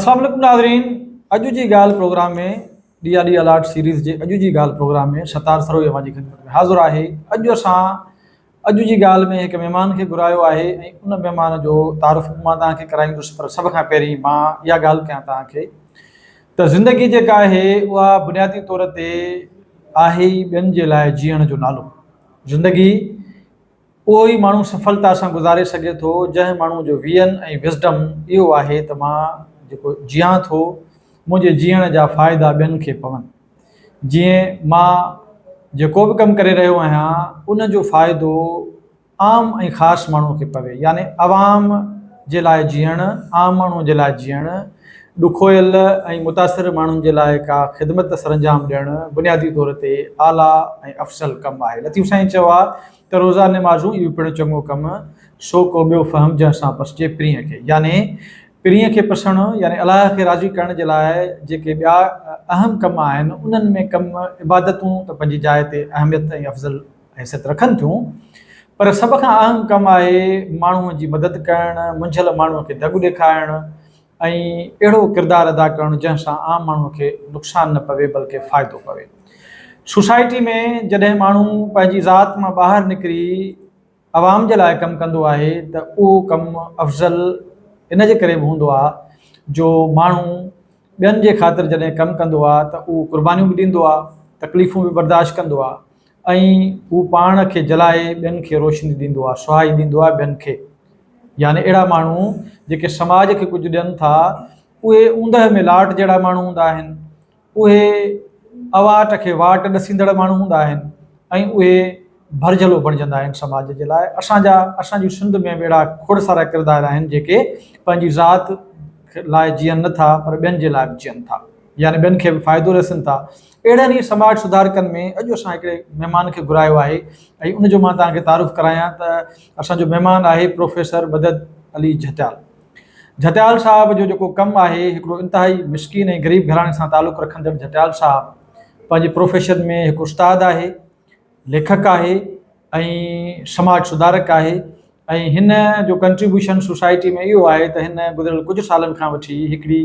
अस्सलाम वालेकुम नाज़रीन। अॼु जी ॻाल्हि प्रोग्राम में ॾिया ॾी अलर्ट सीरीज़ जे अॼु जी ॻाल्हि प्रोग्राम में शतार सरोज जी ख़िदमत में हाज़िर आहे। अॼु जी ॻाल्हि में हिकु महिमान खे घुरायो आहे ऐं उन महिमान जो तारुफ़ मां तव्हांखे कराईंदुसि, पर सभ खां पहिरीं मां इहा ॻाल्हि कयां तव्हांखे त ज़िंदगी जेका आहे उहा बुनियादी तौर ते आहे ई ॿियनि जे लाइ जीअण जो नालो। ज़िंदगी उहो ई माण्हू सफलता सां गुज़ारे सघे थो जंहिं माण्हू जो वियन ऐं विज़डम इहो आहे त मां जेको जियां थो मुंहिंजे जीअण जा फ़ाइदा ॿियनि खे पवनि। जीअं मां जेको बि कमु करे रहियो आहियां उन जो फ़ाइदो आम ऐं ख़ासि माण्हू खे पवे, यानी अवाम जे लाइ जीअण, आम माण्हू जे लाइ जीअण, ॾुखोयल ऐं मुतासिर माण्हुनि जे लाइ का ख़िदमत सरंजाम ॾियणु बुनियादी तौर ते आला ऐं अफ़सल कमु आहे। लतीफ़ साईं चयो आहे त रोज़ा निमाज़ूं इहो पिणु चङो कमु, सो को ॿियो फ़हम जंहिंसां पसिजे प्रीअ खे, यानी प्रीअ खे पसणु यानी अलाह खे राज़ी करण जे लाइ जेके ॿिया अहम कम आहिनि उन्हनि में कमु इबादतूं त पंहिंजी जाइ ते अहमियत ऐं अफ़ज़ल हैसियत रखनि थियूं, पर सभ खां अहम कमु आहे माण्हूअ जी मदद करणु, मुंझल माण्हूअ खे दॻु ॾेखारणु ऐं अहिड़ो किरदारु अदा करणु जंहिंसां आम माण्हूअ खे नुक़सानु न पवे बल्कि फ़ाइदो पवे। सोसाइटी में जॾहिं माण्हू पंहिंजी ज़ात मां ॿाहिरि निकिरी आवाम जे लाइ कमु कंदो आहे त उहो कमु अफ़ज़ल इन जे करे बि हूंदो आहे जो माण्हू ॿियनि जे ख़ातिर जॾहिं कमु कंदो आहे त उहो क़ुर्बानियूं बि ॾींदो आहे, तकलीफ़ूं बि बर्दाश्त कंदो आहे ऐं हू पाण खे जलाए ॿियनि खे रोशनी ॾींदो आहे, सुहाई ॾींदो आहे ॿियनि खे। यानी अहिड़ा माण्हू जेके समाज खे कुझु ॾियनि था उहे ऊंदहि में लाट जहिड़ा माण्हू हूंदा आहिनि, उहे अवाट खे वाट ॾसींदड़ माण्हू हूंदा आहिनि ऐं उहे भरजलो बणिजंदा आहिनि समाज जे लाइ। असांजी सिंध में अहिड़ा खोड़ सारा किरदार आहिनि जेके पंहिंजी ज़ात लाइ जीअनि नथा पर ॿियनि जे लाइ बि जीअनि था, यानी ॿियनि खे बि फ़ाइदो रसनि था। अहिड़नि ई समाज सुधारकनि में अॼु असां हिकिड़े महिमान खे घुरायो आहे ऐं उनजो मां तव्हांखे तारुफ़ करायां त असांजो महिमान आहे प्रोफेसर मदद अली झत्याल। झत्याल साहब जो जेको कमु आहे हिकिड़ो इंतिहाई मिसकीन ऐं ग़रीब घराणे सां तालुक़ु रखंदड़ झत्याल साहब पंहिंजे प्रोफेशन में हिकु उस्ताद आहे, लेखक आहे ऐं समाज सुधारक आहे ऐं हिन जो कंट्रीब्यूशन सोसाइटी में इहो आहे त हिन गुज़िरियल कुझु सालनि खां वठी हिकिड़ी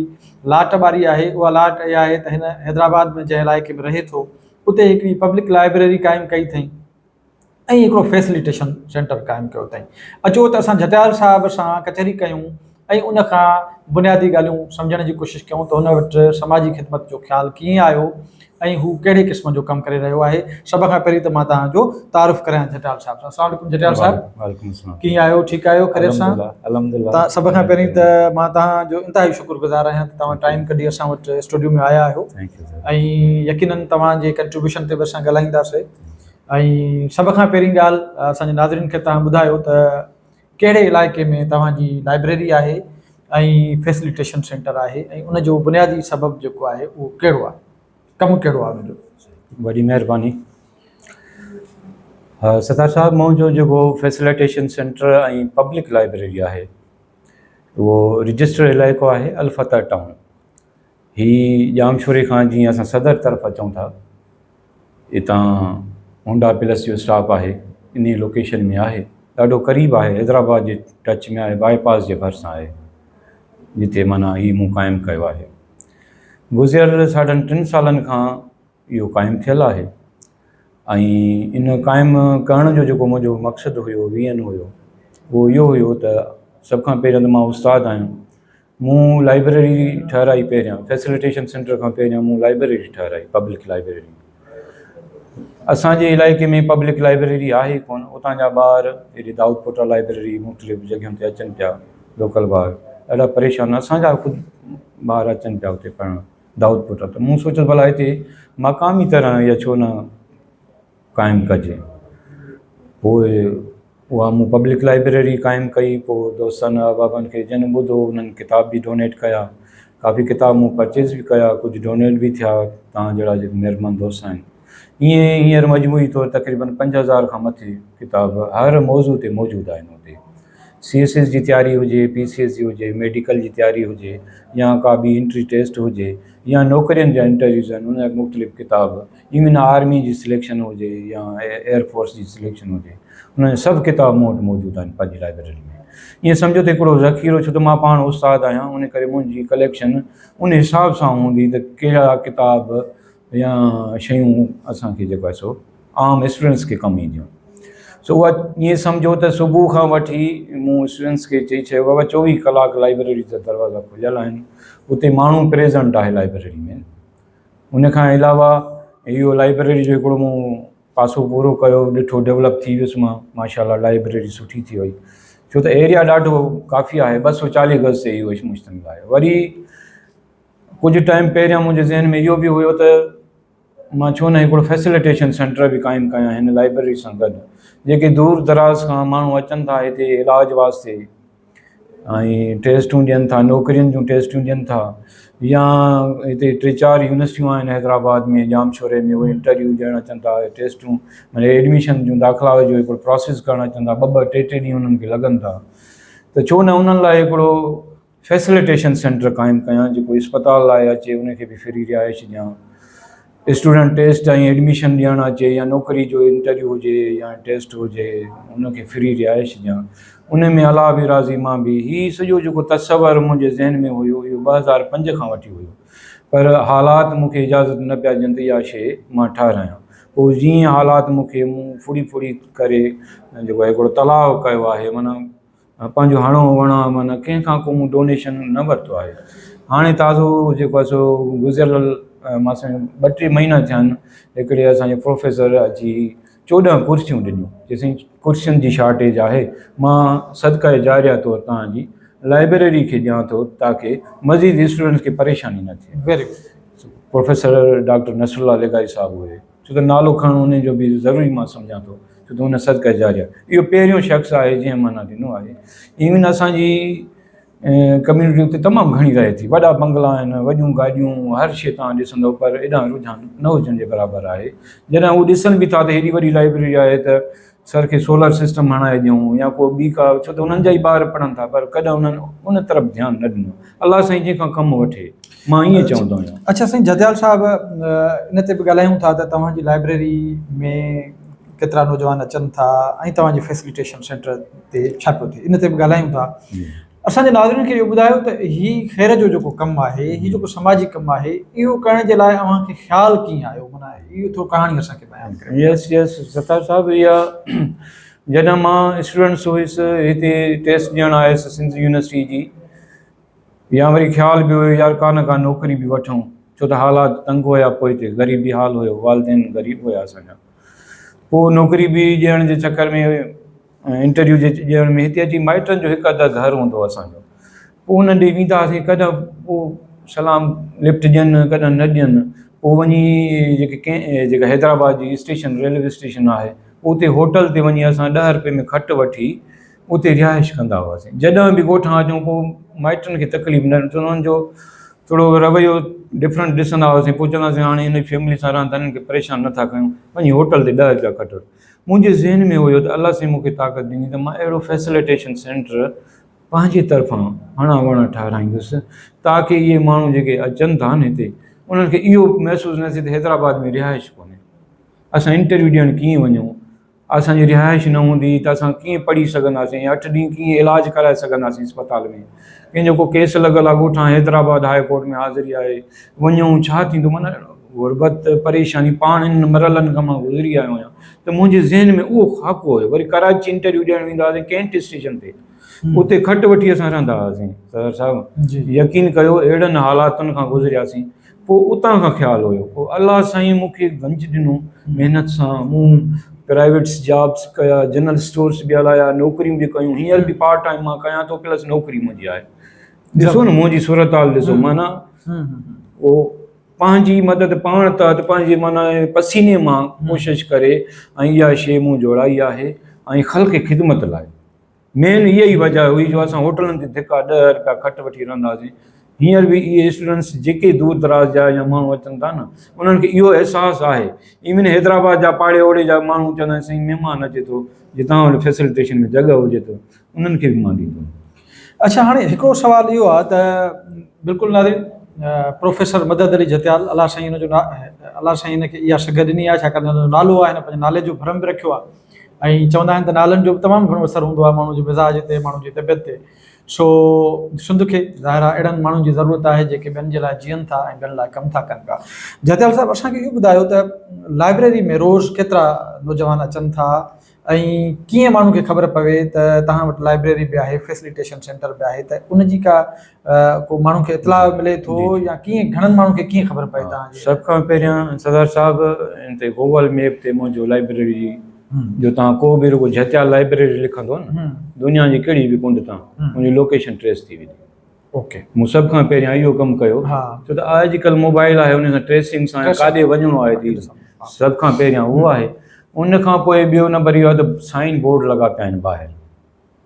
लाट ॿारी आहे। उहा लाट इहा आहे त हिन हैदराबाद में जंहिं इलाइक़े में रहे थो उते हिकिड़ी पब्लिक लाइब्रेरी क़ाइमु कई अथई ऐं हिकिड़ो फैसिलिटेशन सेंटर क़ाइमु कयो अथई। अचो त असां झत्याल साहब सां कचहरी कयूं ऐं उनखां बुनियादी ॻाल्हियूं सम्झण जी कोशिशि कयूं त हुन वटि समाजी ख़िदमत जो ख़्यालु कीअं आयो ऐं हू कहिड़े क़िस्म जो कमु करे रहियो आहे। सभ खां पहिरीं त मां तव्हांजो तारुफ़ करायां झत्याल साहब सां। अस्सलाम वालेकुम झत्याल साहब, कीअं आहियो? ठीकु आहियो? ख़ैरियत सां? तव्हां सभ खां पहिरीं त मां तव्हांजो इंतिहाई शुक्रगुज़ार आहियां त तव्हां टाइम कढी असां वटि स्टूडियो में आया आहियो ऐं यकीनन तव्हांजे कंट्रीब्यूशन ते बि असां ॻाल्हाईंदासीं। ऐं सभ खां पहिरीं ॻाल्हि असांजे नाज़रीन खे तव्हां ॿुधायो त कहिड़े इलाइक़े में तव्हांजी लाइब्रेरी आहे ऐं फैसिलिटेशन सेंटर आहे ऐं उनजो बुनियादी सबबु जेको आहे उहो कहिड़ो आहे, कमु कहिड़ो आहे उनजो? वॾी महिरबानी। सतार साहब, मुंहिंजो जेको फैसिलिटेशन सेंटर ऐं पब्लिक लाइब्रेरी आहे उहो रजिस्टर इलाइक़ो आहे अलफता टाउन। हीअ जामशोरे खां जीअं असां सदर तरफ़ अचूं था, हितां होंडा प्लस जो स्टॉप आहे, इन लोकेशन में आहे, ॾाढो क़रीब आहे, हैदराबाद जे टच में आहे, बाईपास जे भरिसां आहे, जिते माना हीअ मूं क़ाइमु कयो आहे। गुज़िरियल 3.5 सालनि खां इहो क़ाइमु थियलु आहे ऐं इन क़ाइमु करण जो जेको मुंहिंजो मक़सदु हुयो, वियन हुयो, उहो इहो हुयो त सभ खां पहिरियों त मां उस्तादु आहियां, मूं लाइब्रेरी ठहिराई पहिरियां, फैसिलिटेशन सेंटर खां पहिरियां मूं लाइब्रेरी ठहिराई, पब्लिक लाइब्रेरी। असांजे इलाइक़े में पब्लिक लाइब्रेरी आहे कोन, उतां जा ॿार हेॾे दाऊदपुरा लाइब्रेरी मुख़्तलिफ़ जॻहियुनि ते अचनि पिया, लोकल ॿार ॾाढा परेशान, असांजा ख़ुदि ॿार अचनि पिया उते पढ़णु दाऊदपुरा। त मूं सोचियो भला हिते मक़ामी तरह इहा छो न क़ाइमु कजे। पोइ उहा मूं पब्लिक लाइब्रेरी क़ाइमु कई। पोइ दोस्तनि अहबाबनि खे जन ॿुधो उन्हनि किताब बि डोनेट कया, काफ़ी किताब मूं परचेज़ बि कया, कुझु डोनेट बि थिया, तव्हां जहिड़ा जेके महिरबानी दोस्त आहिनि। ईअं हींअर मजमूई तौरु तक़रीबन 5000 खां मथे किताब हर मौज़ू ते मौजूदु आहिनि उते। CSS जी तयारी हुजे, PCS जी हुजे, मेडिकल जी तयारी हुजे, या का बि एंट्री टेस्ट हुजे, या नौकरियुनि जा इंटरव्यूज़ आहिनि, उन जा मुख़्तलिफ़ किताब, इवन आर्मी जी सिलेक्शन हुजे या एयरफोर्स जी सिलेक्शन हुजे, उन जा सभु किताब मूं वटि मौजूदु आहिनि पंहिंजी लाइब्रेरी में। ईअं सम्झो त हिकिड़ो ज़ख़ीरो, छो त मां पाण उस्तादु आहियां, उन करे मुंहिंजी कलेक्शन उन हिसाब सां हूंदी त कहिड़ा किताब या शयूं असांखे जेको आहे सो आम स्टूडेंट्स खे कमु ईंदियूं। सो उहा ईअं सम्झो त सुबुह खां वठी मूं स्टूडेंट्स खे चई चयो बाबा 24 कलाक लाइब्रेरी जा दरवाज़ा खुलियल आहिनि, उते माण्हू प्रेज़ेंट आहे लाइब्रेरी में। उन खां अलावा इहो लाइब्रेरी जो हिकिड़ो मूं पासो पूरो कयो, ॾिठो डेवलप थी वियुसि मां, माशाल्लाह लाइब्रेरी सुठी थी वई, छो त एरिया ॾाढो काफ़ी आहे, 240 गज़ ते इहो मुश्तमिल आहे। वरी कुझु टाइम पहिरियां मुंहिंजे ज़हन में इहो बि हुयो त मां छो न हिकिड़ो फैसिलिटेशन सेंटर बि क़ाइमु कयां हिन लाइब्रेरी सां गॾु, जेके दूर दराज़ खां माण्हू अचनि था हिते इलाज वास्ते ऐं टेस्टूं ॾियनि था, नौकरियुनि जूं टेस्टूं ॾियनि था, या हिते 3-4 यूनिवर्सिटियूं आहिनि हैदराबाद में, जामशोरे में, उहे इंटरव्यू ॾियणु अचनि था, टेस्टूं माना एडमिशन जूं दाख़िला जो हिकिड़ो प्रोसेस करणु अचनि था, 2-2, 3-3 ॾींहं उन्हनि खे लॻनि था, त छो न उन्हनि लाइ हिकिड़ो फैसिलिटेशन सेंटर क़ाइमु कयां, जेको इस्पताल लाइ अचे उनखे बि फ्री रिहाइश ॾियां, स्टूडेंट टेस्ट ऐं एडमिशन ॾियणु अचे, या नौकरी जो इंटरव्यू हुजे या टेस्ट हुजे उनखे फ्री रिहाइश ॾियां, उन में अला बि राज़ी मां बि। हीउ सॼो जेको तसवर मुंहिंजे ज़हन में हुयो इहो 2005 खां वठी हुयो, पर हालात मूंखे इजाज़त न पिया ॾियनि त इहा शइ मां ठाहिरायां। पोइ जीअं हालात मूंखे मूं फुड़ी फुड़ी करे जेको आहे हिकिड़ो तलाउ कयो आहे, माना पंहिंजो हणो वणा, माना कंहिंखां को मूं डोनेशन न वरितो आहे। हाणे ताज़ो जेको आहे सो गुज़िरियल मां 2-3 महीना थिया आहिनि, हिकिड़े असांजे प्रोफेसर अची 14 कुर्सियूं ॾिनियूं, चईं कुर्सियुनि जी शॉर्टेज आहे, मां सदका जारिया तौर तव्हांजी लाइब्रेरी खे ॾियां थो ताकी मज़ीद स्टूडेंट्स खे परेशानी न थिए। Very good. Professor doctor Nasrullah Legai साहब हुए, छो त नालो खणणु उन जो बि ज़रूरी मां सम्झां थो, छो त हुन सदका जारिया इहो पहिरियों शख़्स आहे जंहिं माना ॾिनो आहे। इवन असांजी कम्यूनिटी उते तमामु घणी रहे थी, वॾा बंगला आहिनि, वॾियूं गाॾियूं, हर शइ तव्हां ॾिसंदव, पर एॾा रुझान न हुजण जे बराबरि आहे। जॾहिं उहे ॾिसनि बि था त हेॾी वॾी लाइब्रेरी आहे त सर खे सोलर सिस्टम हणाए ॾियूं या को ॿी का, छो त उन्हनि जा ई ॿार पढ़नि था, पर कॾहिं उन्हनि उन तरफ़ ध्यानु न ॾिनो। अलाह साईं जंहिंखां कमु वठे, मां ईअं चवंदो आहियां। अच्छा साईं जदियाल साहब, इन ते बि ॻाल्हायूं था त तव्हांजी लाइब्रेरी में केतिरा नौजवान अचनि था ऐं तव्हांजे फैसिलिटेशन सेंटर ते छा पियो थिए, इन ते बि ॻाल्हायूं था। असांजे नाज़रीन खे इहो ॿुधायो त हीउ ख़ैर जो जेको कमु आहे, हीउ जेको समाजी कमु आहे, इहो करण जे लाइ अव्हांखे ख़्यालु कीअं आयो, माना इहो थोरो कहाणी असांखे बयानु कयो। यस सतार साहिबु, इहा जॾहिं मां स्टूडेंट्स हुयुसि हिते टेस्ट ॾियणु आयुसि सिंध यूनिवर्सिटी जी, या वरी ख़्यालु बि हुयो यार का न का नौकिरी बि वठूं, छो त हालात तंग हुया, पोइ हिते ग़रीबी हाल हुयो, वालदेन ग़रीब हुया असांजा। पोइ नौकिरी बि ॾियण जे चकर में, इंटरव्यू जे ॾियण में, हिते अची माइटनि जो हिकु अधु घर हूंदो असांजो, पोइ हुन ॾे वेंदा हुआसीं, कॾहिं पोइ सलाम लिफ्ट ॾियनि, कॾहिं न ॾियनि। पोइ वञी जेका हैदराबाद जी स्टेशन, रेलवे स्टेशन आहे, उते होटल ते वञी असां 10 रुपए में खटि वठी उते रिहाइश कंदा हुआसीं। जॾहिं बि ॻोठां अचूं, पोइ माइटनि खे तकलीफ़ न, उन्हनि जो थोरो रवैयो डिफरेंट ॾिसंदा हुआसीं, पोइ चवंदासीं हाणे हिन फैमिली सां रहनि था, हिननि खे परेशान नथा कयूं, वञी होटल ते 10 रुपया खटि। मुंहिंजे ज़हन में हुयो त अलाह साईं मूंखे ताक़त ॾिनी त मां अहिड़ो फैसिलिटेशन सेंटर पंहिंजे तरफ़ां हणा वण ठाहिराईंदुसि, ताकी इहे माण्हू जेके अचनि था न हिते, उन्हनि खे इहो महसूसु न थिए त हैदराबाद में रिहाइश कोन्हे, असां इंटरव्यू ॾियणु कीअं वञूं, असांजी रिहाइश न हूंदी त असां कीअं पढ़ी सघंदासीं, 8 ॾींहं कीअं इलाजु कराए सघंदासीं अस्पताल में, कंहिंजो को केस लॻल आहे ॻोठां हैदराबाद हाई कोर्ट में हाज़िरी आहे, वञूं छा थींदो, माना गुरबत परेशानी पाण इन मरलनि खां मां गुज़री आयो आहियां। त मुंहिंजे ज़हन में उहो ख़ाको हुयो। वरी कराची इंटरव्यू ॾियणु वेंदा हुआसीं कैंट स्टेशन ते, उते खटि वठी असां रहंदा हुआसीं। सर साहिबु यकीन कयो अहिड़नि हालातुनि खां गुज़रियासीं, पोइ उतां खां ख़्यालु हुयो, पोइ अलाह साईं मूंखे गंज ॾिनो महिनत सां, मूं प्राइवेट जॉब्स कया, जनरल स्टोर्स बि हलाया, नौकरियूं बि कयूं, हींअर बि पार्ट टाइम मां कयां थो, प्लस नौकरी मुंहिंजी आहे। ॾिसो न मुंहिंजी सूरत हाल ॾिसो, माना उहो पंहिंजी मदद पाण त पंहिंजे माना पसीने मां कोशिशि करे ऐं इहा शइ मूं जोड़ाई आहे, ऐं ख़ल्क़ ख़िदमत लाइ। मेन इहा ई वजह हुई जो असां होटलनि ते धिका 10 रुपया खटि वठी रहंदासीं। हींअर बि इहे स्टूडेंट्स जेके दूर दराज जा या माण्हू अचनि था न, उन्हनि खे इहो अहसासु आहे। इवन हैदराबाद जा पाड़े ओड़े जा माण्हू चवंदा आहिनि साईं महिमान अचे थो, जे तव्हां वटि फैसिलिटेशन में जॻह हुजे त उन्हनि खे बि मां ॾींदुमि। अच्छा, हाणे हिकिड़ो सुवाल इहो आहे त बिल्कुलु नाज़रीन, प्रोफेसर मदद अली जतियाल, अलाह साईं हिन जो अलाह साईं हिनखे इहा सघ ॾिनी आहे, छाकाणि हुनजो नालो आहे, हिन पंहिंजे नाले जो भरम बि रखियो आहे। ऐं चवंदा आहिनि त नालनि जो बि तमामु घणो असरु हूंदो आहे माण्हू जे मिज़ाज ते, माण्हू जी तबियत ते। सो सिंध खे ज़ाहिर आहे अहिड़नि माण्हुनि जी ज़रूरत आहे जेके ॿियनि जे लाइ जीअनि था ऐं ॿियनि लाइ कमु था कनि पिया। जतियाल साहिबु, असांखे इहो ॿुधायो त लाइब्रेरी में रोज़ केतिरा नौजवान अचनि था ऐं कीअं माण्हू खे ख़बर पवे त तव्हां वटि लाइब्रेरी बि आहे, फैसिलिटेशन सेंटर बि आहे, त उनजी का को माण्हू खे इतला मिले थो या कीअं, घणनि माण्हुनि खे कीअं ख़बर पए तव्हांजी? सभ खां पहिरियां सरदार साहिबु हिते गूगल मैप ते मुंहिंजो लाइब्रेरी जो तव्हां को बि रुगो जतियाल लाइब्रेरी लिखंदो न, दुनिया जी कहिड़ी बि कुंड तां मुंहिंजी लोकेशन ट्रेस थी वेंदी। ओके, मूं सभ खां पहिरियां इहो कमु कयो, छो त अॼुकल्ह मोबाइल आहे, उन सां ट्रेसिंग सां काॾे वञिणो आहे थी, सभ खां पहिरियां उहो आहे। उन खां पोइ ॿियो नंबर इहो आहे त साइन बोर्ड लॻा पिया आहिनि ॿाहिरि,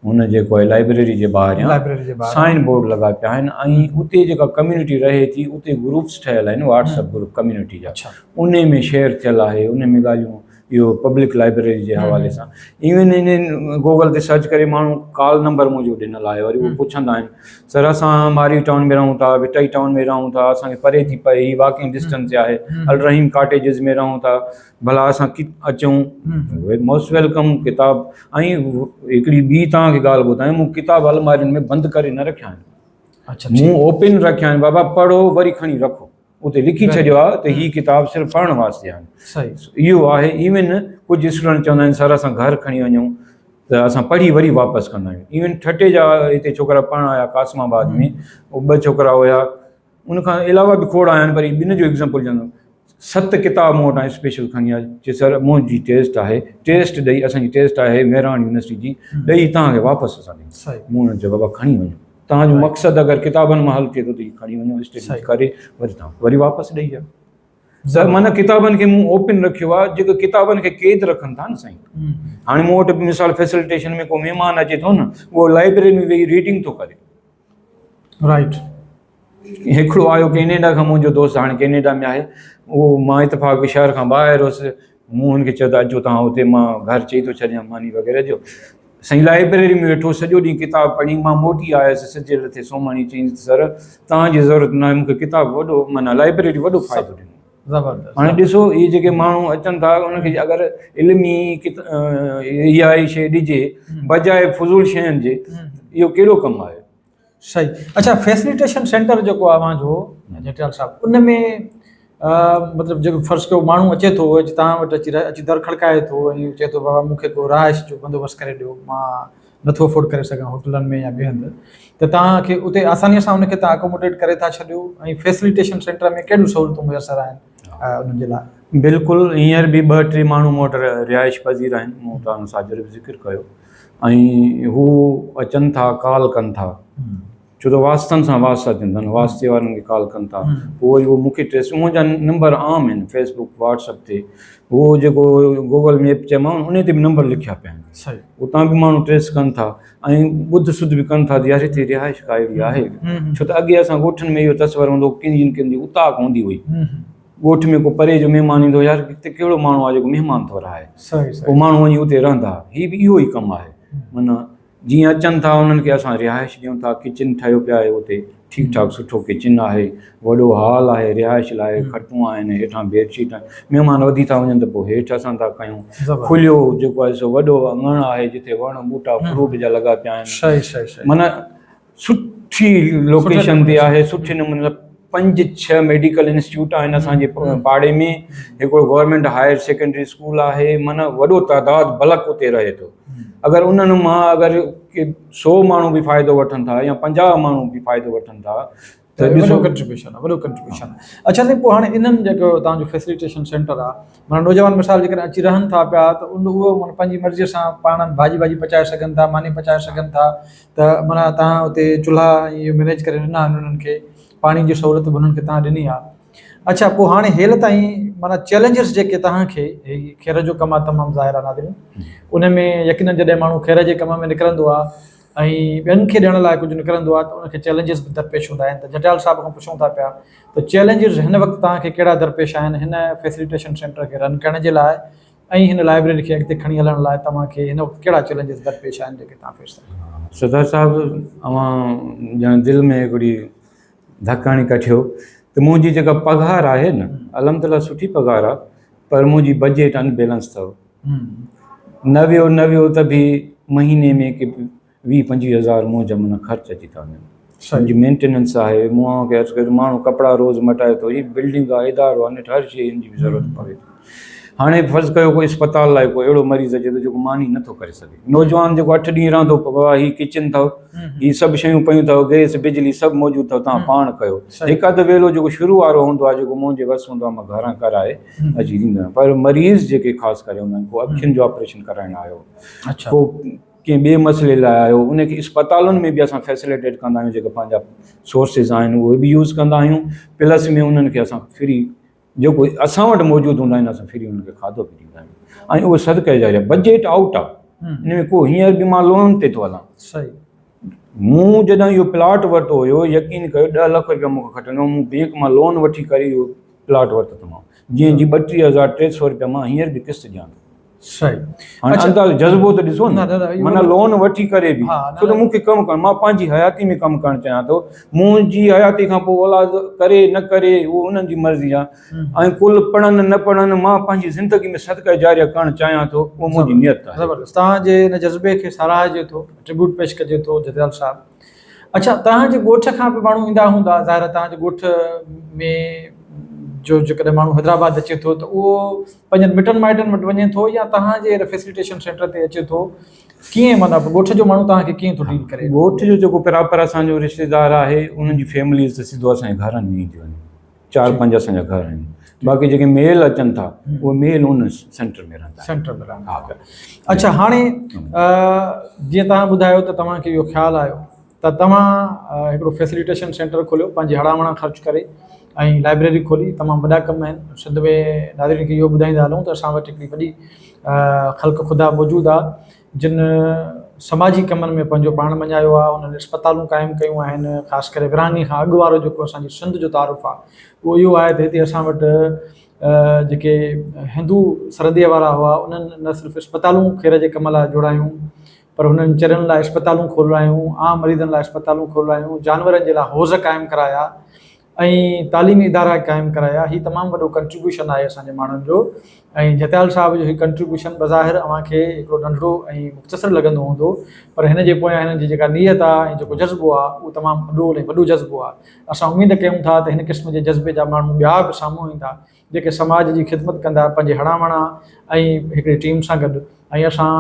हुन जेको आहे लाइब्रेरी जे ॿाहिरियां साइन बोर्ड लॻा पिया आहिनि, ऐं उते जेका कम्यूनिटी रहे थी उते ग्रुप्स ठहियल आहिनि, व्हाट्सअप ग्रुप कम्यूनिटी जा, उन में शेयर थियल आहे, उन में ॻाल्हियूं इहो पब्लिक लाइब्रेरी जे हवाले सां। इवन इन गूगल ते सर्च करे माण्हू कॉल नंबर मुंहिंजो ॾिनल आहे, वरी उहे पुछंदा आहिनि सर असां मारी टाउन में रहूं था, विटई टाउन में रहूं था, असांखे परे थी पए, ही वॉकिंग डिस्टेंस ते आहे, अल रहीम कॉटेजिस में रहूं था, भला असां अचूं, मोस्ट वेलकम। किताब ऐं हिकिड़ी ॿी तव्हांखे ॻाल्हि ॿुधायां, मूं किताब अलमारियुनि में बंदि करे न रखिया आहिनि, मूं ओपन रखिया आहिनि, बाबा पढ़ो वरी खणी रखो, उते लिखी छॾियो आहे त हीअ किताब सिर्फ़ु पढ़ण वास्ते आहिनि। इहो आहे। इवन कुझु स्टूडेंट चवंदा आहिनि सर असां घर खणी वञूं त असां पढ़ी वरी वापसि कंदा आहियूं। इवन ठटे जा हिते छोकिरा पढ़ण आया कासमाबाद में, उहे 2 छोकिरा हुया, उनखां अलावा बि खोड़ आया आहिनि, पर ॿिनि जो एग्ज़ाम्पल ॾींदुमि। 7 किताब मूं वटां स्पेशल खणी आया, चए सर मुंहिंजी टेस्ट आहे, टेस्ट ॾेई असांजी टेस्ट आहे मेहरान यूनिवर्सिटी जी, ॾेई तव्हांखे वापसि असां ॾींदासीं। मूं हुननि चयो बाबा खणी वञो, तव्हांजो मक़सदु अगरि किताबनि मां हल थिए थो त इहे खणी वञो, स्टडी करे वरी तव्हां वरी वापसि ॾेई आहे। सर माना किताबनि खे मूं ओपन रखियो आहे, जेको किताबनि खे क़ैद रखनि था न साईं। हाणे मूं वटि मिसाल फैसिलिटेशन में को महिमान अचे थो न, उहो लाइब्रेरी में वेही रीडिंग थो करे। राइट। हिकिड़ो आयो कैनेडा खां, मुंहिंजो दोस्त हाणे कैनेडा में आहे, उहो मां इतफ़ाक़ शहर खां ॿाहिरि हुउसि, मूं हुनखे चयो त अचो तव्हां हुते, मां घर चई थो छॾियां मानी वग़ैरह जो, साईं लाइब्रेरी में वेठो सॼो ॾींहुं किताब पढ़ी, मां मोटी आयुसि सॼे लथे सोमाणी, चई सर तव्हांजी ज़रूरत न आहे, मूंखे किताब वॾो माना लाइब्रेरी वॾो फ़ाइदो ॾिनो। हाणे ॾिसो इहे जेके माण्हू अचनि था उनखे अगरि इल्मी इहा ई शइ ॾिजे बजाए फुज़ूल शयुनि जे, इहो कहिड़ो कमु आहे? सही। अच्छा, फैसिलिटेशन सेंटर जेको आहे अव्हांजो जटियाल साहिबु, उन में मतिलबु जेको फ़र्ज़ु कयो माण्हू अचे थो, तव्हां वटि अची दर खड़काए थो ऐं चए थो बाबा मूंखे को रहाइश जो बंदोबस्तु करे ॾियो, मां नथो अफोर्ड करे सघां होटलनि में या ॿिए हंधि, त तव्हांखे उते आसानीअ सां उनखे तव्हां अकोमोडेट करे था छॾियो। ऐं फैसिलिटेशन सेंटर में कहिड़ियूं सहूलियतूं मुयसरु आहिनि उन्हनि जे लाइ? बिल्कुलु, हींअर बि 2-3 माण्हू मूं वटि रिहाइश पज़ीर आहिनि, मूं तव्हां सां बि ज़िक्र कयो, ऐं हू अचनि था, कॉल कनि था, छो त वास्तनि सां वास्ता थींदा आहिनि, वास्ते वारनि खे कॉल कनि था, पोइ उहो मूंखे मुंहिंजा नंबर आम आहिनि फेसबुक व्हाट्सअप ते, उहो जेको गूगल मैप चयोमांव उन ते बि नंबर लिखिया पिया आहिनि, उतां बि माण्हू ट्रेस कनि था ऐं ॿुध सुध बि कनि था, यार हिते रिहाइश का अहिड़ी आहे, छो त अॻे असां ॻोठनि में इहो तस्वर हूंदो किंदी उताक हूंदी हुई, ॻोठ में को परे जो महिमान ईंदो, यार हिते कहिड़ो माण्हू आहे जेको महिमान थो रहाए, पोइ माण्हू वञी उते रहंदा। हीअ बि इहो ई कमु आहे, माना जीअं अचनि था उन्हनि खे असां रिहाइश ॾियूं था, किचन ठहियो पिया आहे उते ठीकु ठाकु सुठो किचन आहे, वॾो हॉल आहे रिहाइश लाइ, खटूं आहिनि, हेठां बेडशीट आहिनि, महिमान वधी था वञनि त पोइ हेठि असां था कयूं, खुलियो जेको आहे सो वॾो अङण आहे जिते वण ॿूटा फ्रूट जा लॻा पिया आहिनि, माना सुठी लोकेशन ते आहे, सुठे नमूने 5-6 मेडिकल इंस्टीट्यूट आहिनि असांजे पाड़े में, हिकिड़ो गवर्नमेंट हायर सेकेंडरी स्कूल आहे, माना वॾो तइदादु बल्क उते रहे थो। अगरि उन्हनि मां अगरि 100 माण्हू बि फ़ाइदो वठनि था या 50 माण्हू बि फ़ाइदो वठनि था त वॾो कंट्रीब्यूशन आहे, वॾो कंट्रीब्यूशन आहे। अच्छा साईं, पोइ हाणे इन्हनि जेको तव्हांजो फैसिलिटेशन सेंटर आहे, माना नौजवान मिसाल जेकॾहिं अची रहनि था पिया त उहो माना पंहिंजी मर्ज़ीअ सां पाण भाॼी पचाए सघनि था, मानी पचाए सघनि था, त माना तव्हां उते चुल्हा इहो मैनेज करे ॾिना आहिनि उन्हनि खे, पाणी जी सहूलियत बि उन्हनि खे तव्हां ॾिनी आहे। अच्छा, पोइ हाणे हेल ताईं माना चैलेंजिस जेके तव्हांखे खैर जो कमु आहे तमामु ज़ाहिर आहे नादिम, उन में यकीनन जॾहिं माण्हू खैर जे कम में निकिरंदो आहे ऐं ॿियनि खे ॾियण लाइ कुझु निकिरंदो आहे त उनखे चैलेंजिस बि दरपेश हूंदा आहिनि। त जटियाल साहिब खां पुछूं था पिया त चैलेंजिस हिन वक़्तु तव्हांखे कहिड़ा दरपेश आहिनि हिन फैसिलिटेशन सेंटर खे रन करण जे लाइ ऐं हिन लाइब्रेरी खे अॻिते खणी हलण लाइ तव्हांखे हिन वक़्तु कहिड़ा चैलेंजिस दरपेश आहिनि जेके तव्हां फेस था? सरदार साहिबु, अवां ॼण दिलि में हिकिड़ी धकाणी कठियो त मुंहिंजी जेका पघार आहे न, अलहमदिल्ला सुठी पघार आहे, पर मुंहिंजी बजट अनबैलेंस अथव। नवियो नवियो त बि महीने में के 20-25 हज़ार मूं जा माना ख़र्च अची था वञनि। सही मेंटेनेंस आहे, मुंहुं खे अॼुकल्ह माण्हू कपिड़ा रोज़ु मटाए थो, हीअ बिल्डिंग आहे, इदारो आहे, हर शइ जी बि ज़रूरत पवे थी। हाणे फ़र्ज़ु कयो कोई अस्पताल लाइ कोई अहिड़ो मरीज़ अचे थो जेको मानी नथो करे सघे, नौजवान जेको 8 ॾींहं रहंदो बाबा हीअ किचन अथव, हीअ सभु शयूं पियूं अथव, गैस बिजली सभु मौजूदु अथव, तव्हां पाण कयो। हिकु अधु वेलो जेको शुरू वारो हूंदो आहे जेको मुंहिंजे वस हूंदो आहे मां घरां कराए अची ॾींदो आहियां, पर मरीज़ जेके ख़ासि करे हूंदा आहिनि, को अखियुनि जो ऑपरेशन कराइण आयो, अच्छा को कंहिं ॿिए मसइले लाइ आयो, उनखे अस्पतालुनि में बि असां फैसिलिटेट कंदा आहियूं, जेके पंहिंजा सोर्सिस आहिनि उहे बि यूज़ कंदा आहियूं, प्लस में उन्हनि खे असां फ्री जेको असां वटि मौजूदु हूंदा आहिनि असां फ्री उन्हनि खे खाधो बि ॾींदा आहियूं। ऐं उहो सदके जारिया, बजट आउट आहे, इन में को हींअर बि मां लोन ते थो हलां। सही मूं जॾहिं इहो प्लाट वरितो हुयो, यकीन कयो 10 लख रुपया मूंखे खटंदो, मूं बैंक मां लोन वठी करे इहो प्लाट वरितो तमामु, जंहिंजी 32,300 रुपया मां हींअर बि किस्त ॾियां थो। सही हाणे अंदाज़ जज़्बो त ॾिसो न, इहो माना लोन वठी करे बि, छो त मूंखे कमु करणु, मां पंहिंजी हयाती में कमु करणु चाहियां थो, मुंहिंजी हयाती खां पोइ औलाद करे न करे उहो उन्हनि जी मर्ज़ी आहे, ऐं कुल पढ़नि न पढ़नि, मां पंहिंजी ज़िंदगी में सदका जारिया करणु चाहियां थो, उहो मुंहिंजी नियत आहे। ज़बरदस्त, तव्हांजे हिन जज़्बे खे साराहिजे थो, ट्रिब्यूट पेश कजे थो जतियाल साहिबु। अच्छा, तव्हांजे ॻोठ खां बि माण्हू ईंदा हूंदा, ज़ाहिर तव्हांजे ॻोठ में जो जेकॾहिं माण्हू हैदराबाद अचे थो त उहो पंहिंजनि मिटनि माइटनि वटि वञे थो या तव्हांजे फैसिलिटेशन सेंटर ते अचे थो, कीअं मतिलबु ॻोठ जो माण्हू तव्हांखे कीअं थो डील करे? ॻोठ जो जेको प्रॉपर असांजो रिश्तेदार आहे उन्हनि जी फैमिलीज़ त सिधो असांजे घरनि में ईंदियूं आहिनि, 4-5 असांजा घर आहिनि, बाक़ी जेके मेल अचनि था उहे मेल उन सेंटर में रहंदा आहिनि। सेंटर में रहंदा। हा। अच्छा, हाणे जीअं तव्हां ॿुधायो त तव्हांखे इहो ख़्यालु आयो त तव्हां हिकिड़ो फैसिलिटेशन सेंटर खोलियो पंहिंजे हड़ामणा ख़र्च करे, ऐं लाइब्रेरी खोली, तमामु वॾा कम आहिनि। सिंध में नाज़रीन खे इहो ॿुधाईंदा हलूं त असां वटि हिकिड़ी वॾी ख़ल्क़ ख़ुदा मौजूदु आहे जिन समाजी कमनि में पंहिंजो पाण मञायो आहे, उन्हनि अस्पतालूं क़ाइमु कयूं आहिनि। ख़ासि करे विरहाङे खां अॻु वारो जेको असांजी सिंध जो तारुफ़ आहे उहो इहो आहे त हिते असां वटि जेके हिंदू सरहदीअ वारा हुआ उन्हनि न सिर्फ़ु अस्पतालूं खैर जे कम लाइ जोड़ायूं, पर हुननि चरनि लाइ अस्पतालूं खोलायूं, आम मरीज़नि लाइ अस्पतालूं खोलायूं, जानवरनि जे लाइ हौज़ क़ाइमु कराया, ऐं तालीमी इदारा क़ाइमु कराया। हीउ तमामु वॾो कंट्रीब्यूशन आहे असांजे माण्हुनि जो। ऐं जतियाल साहिब जो हीउ कंट्रीब्यूशन बज़ाहिर अव्हांखे हिकिड़ो नंढिड़ो ऐं मुख़्तसर लॻंदो हूंदो, पर हिन जे पोयां हिननि जी जेका नियत आहे ऐं जेको जज़्बो आहे उहो तमामु वॾो ऐं वॾो जज़्बो आहे। असां उमेदु कयूं था त हिन क़िस्म जे जज़्बे जा माण्हू ॿिया बि साम्हूं ईंदा जेके समाज जी ख़िदमत कंदा पंहिंजे हड़ामणा ऐं हिकिड़ी टीम सां गॾु। ऐं असां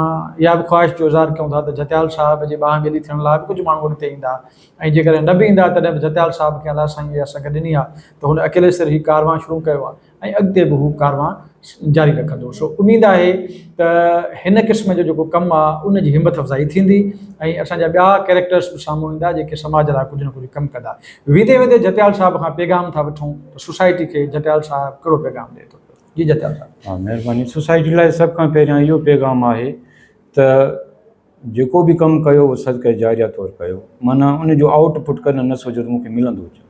इहा बि ख़्वाहिश जो इज़हार कयूं था त जतियाल साहिब जे ॿाह ॿेली थियण लाइ बि कुझु माण्हू हिते ईंदा, ऐं जेकॾहिं न बि ईंदा तॾहिं बि जतियाल साहिब खे अलाह साईं इहा सघ ॾिनी आहे त हुन अकेले सिर ही कारवां शुरू कयो आहे ऐं अॻिते बि हू कारवां जारी रखंदो। सो उमेदु आहे त हिन क़िस्म जो जेको कमु आहे उन जी हिमत अफ़ज़ाई थींदी ऐं असांजा ॿिया कैरेक्टर्स बि साम्हूं ईंदा जेके समाज लाइ कुझु न कुझु कमु कंदा। वेंदे वेंदे जतियाल साहिब खां पैगाम था वठूं त सोसाइटी खे जतियाल साहिब कहिड़ो पैगाम ॾिए थो? जी जतियाल साहिब। हा, महिरबानी। सोसाइटी लाइ सभ खां पहिरियां इहो पैगाम आहे त जेको बि कमु कयो उहो सदके जारिया तौरु कयो, माना उन जो आउटपुट कॾहिं न सोचो त मूंखे मिलंदो हुजे,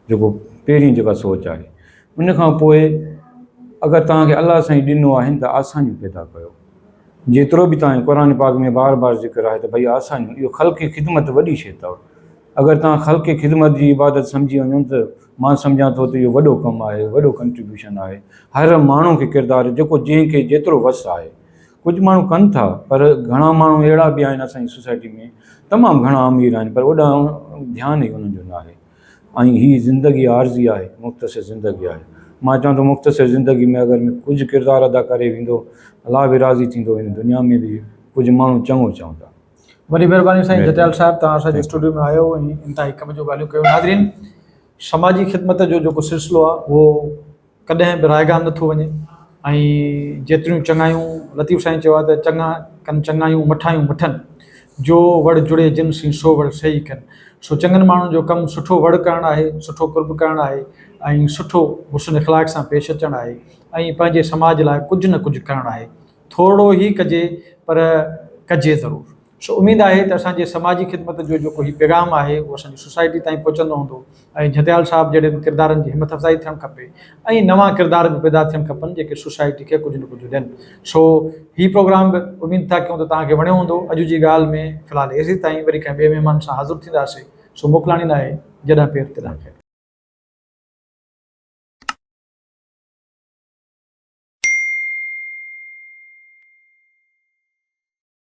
जेको पहिरीं जेका सोच आहे। उन खां पोइ अगरि तव्हांखे अलाह साईं ॾिनो आहिनि त आसानियूं पैदा कयो, जेतिरो बि तव्हांजे क़ुर पाक में बार बार ज़िक्र आहे त भई आसानियूं, इहो ख़ल्क़ी ख़िदमत वॾी शइ अथव। अगरि तव्हां ख़ल्क़ी ख़िदमत जी इबादत सम्झी वञो त मां सम्झां थो त इहो वॾो कमु आहे, वॾो कंट्रीब्यूशन आहे। हर माण्हू खे किरदारु जेको जंहिंखे जेतिरो वसु आहे, कुझु माण्हू कनि था पर घणा माण्हू अहिड़ा बि आहिनि असांजी सोसाइटी में तमामु घणा अमीर आहिनि पर ओॾां ध्यानु ई उन्हनि जो न आहे। ऐं हीअ ज़िंदगी आर्ज़ी आहे, मुख़्तसिर ज़िंदगी आहे। मां चवां थो मुख़्तसिर ज़िंदगी में अगरि कुझु किरदारु अदा करे वेंदो, अलाह बि राज़ी थींदो, हिन दुनिया में बि कुझु माण्हू चङो चवंदा। वॾी महिरबानी साईं जतियाल साहिब, तव्हां असांजे स्टूडियो में आयो ऐं इंतिहाई कम जो ॻाल्हियूं कयो। नाज़रीन, समाजी ख़िदमत जो जेको सिलसिलो आहे उहो कॾहिं बि रायगान नथो वञे ऐं जेतिरियूं चङायूं, लतीफ़ साईं चयो आहे त चङा कनि चङायूं मठायूं मठनि, जो वड़ जुड़े जिन सी सो वड़ सही कनि। सो चङनि माण्हुनि जो कमु सुठो वड़ करणु आहे, सुठो कुर्ब करणु आहे ऐं सुठो हुस्न इख़लाक़ सां पेश अचणु आहे ऐं पंहिंजे समाज लाइ कुझु न कुझु करणु आहे। थोरो ई कजे पर कजे ज़रूरु। सो उमेदु आहे त असांजे समाजी ख़िदमत जो जेको हीउ पैगाम आहे उहो असांजी सोसाइटी ताईं पहुचंदो हूंदो ऐं जतियाल साहिब जहिड़े किरदारनि जी हिमत अफ़ज़ाई थियणु खपे ऐं नवां किरदार बि पैदा थियणु खपनि जेके सोसाइटी खे कुझु न कुझु ॾियनि। सो हीउ प्रोग्राम बि उमेदु था कयूं त तव्हांखे वणियो हूंदो। अॼु जी ॻाल्हि में फ़िलहालु एसी ताईं, वरी कंहिं ॿिए महिमान सां हाज़िर थींदासीं। सो मोकिलाणी लाइ जॾहिं पेर ते